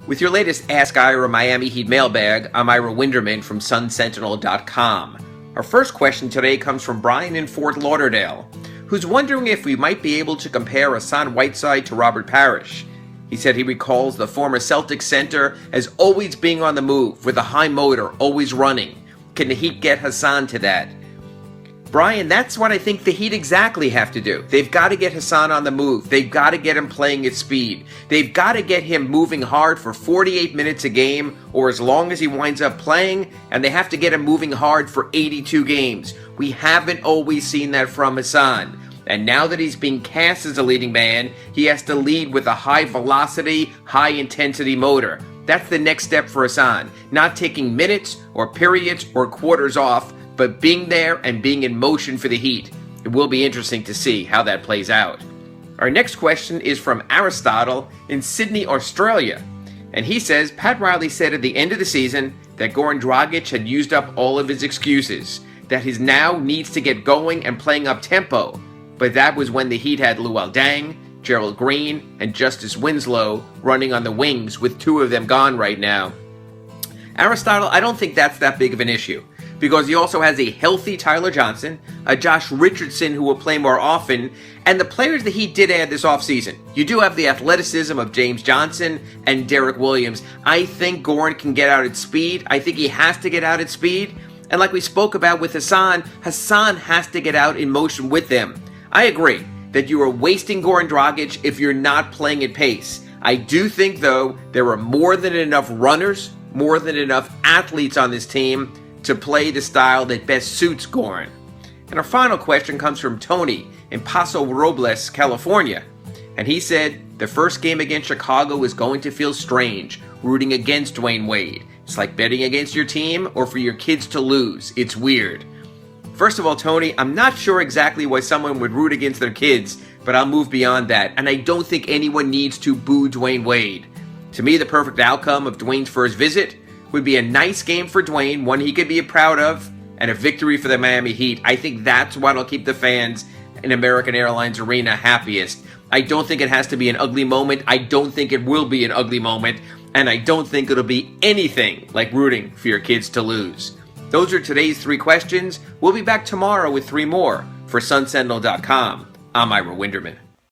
With your latest Ask Ira Miami Heat mailbag, I'm Ira Winderman from SunSentinel.com. Our first question today comes from Brian in Fort Lauderdale, who's wondering if we might be able to compare Hassan Whiteside to Robert Parrish. He said he recalls the former Celtics center as always being on the move, with a high motor, always running. Can the Heat get Hassan to that? Brian, that's what I think the Heat exactly have to do. They've got to get Hassan on the move. They've got to get him playing at speed. They've got to get him moving hard for 48 minutes a game, or as long as he winds up playing, and they have to get him moving hard for 82 games. We haven't always seen that from Hassan. And now that he's being cast as a leading man, he has to lead with a high-velocity, high-intensity motor. That's the next step for Hassan. Not taking minutes or periods or quarters off, but being there and being in motion for the Heat. It will be interesting to see how that plays out. Our next question is from Aristotle in Sydney, Australia. And he says, Pat Riley said at the end of the season that Goran Dragic had used up all of his excuses, that he now needs to get going and playing up tempo. But that was when the Heat had Luol Deng, Gerald Green, and Justice Winslow running on the wings, with two of them gone right now. Aristotle, I don't think that's that big of an issue, because he also has a healthy Tyler Johnson, a Josh Richardson who will play more often, and the players that he did add this offseason. You do have the athleticism of James Johnson and Derek Williams. I think Goran can get out at speed. I think he has to get out at speed. And like we spoke about with Hassan, Hassan has to get out in motion with them. I agree that you are wasting Goran Dragic if you're not playing at pace. I do think, though, there are more than enough runners, more than enough athletes on this team to play the style that best suits Goran. And our final question comes from Tony in Paso Robles, California. And he said, the first game against Chicago is going to feel strange, rooting against Dwyane Wade. It's like betting against your team or for your kids to lose. It's weird. First of all, Tony, I'm not sure exactly why someone would root against their kids, but I'll move beyond that. And I don't think anyone needs to boo Dwyane Wade. To me, the perfect outcome of Dwyane's first visit would be a nice game for Dwyane, one he could be proud of, and a victory for the Miami Heat. I think that's what'll keep the fans in American Airlines Arena happiest. I don't think it has to be an ugly moment. I don't think it will be an ugly moment. And I don't think it'll be anything like rooting for your kids to lose. Those are today's 3 questions. We'll be back tomorrow with 3 more. For SunSentinel.com, I'm Ira Winderman.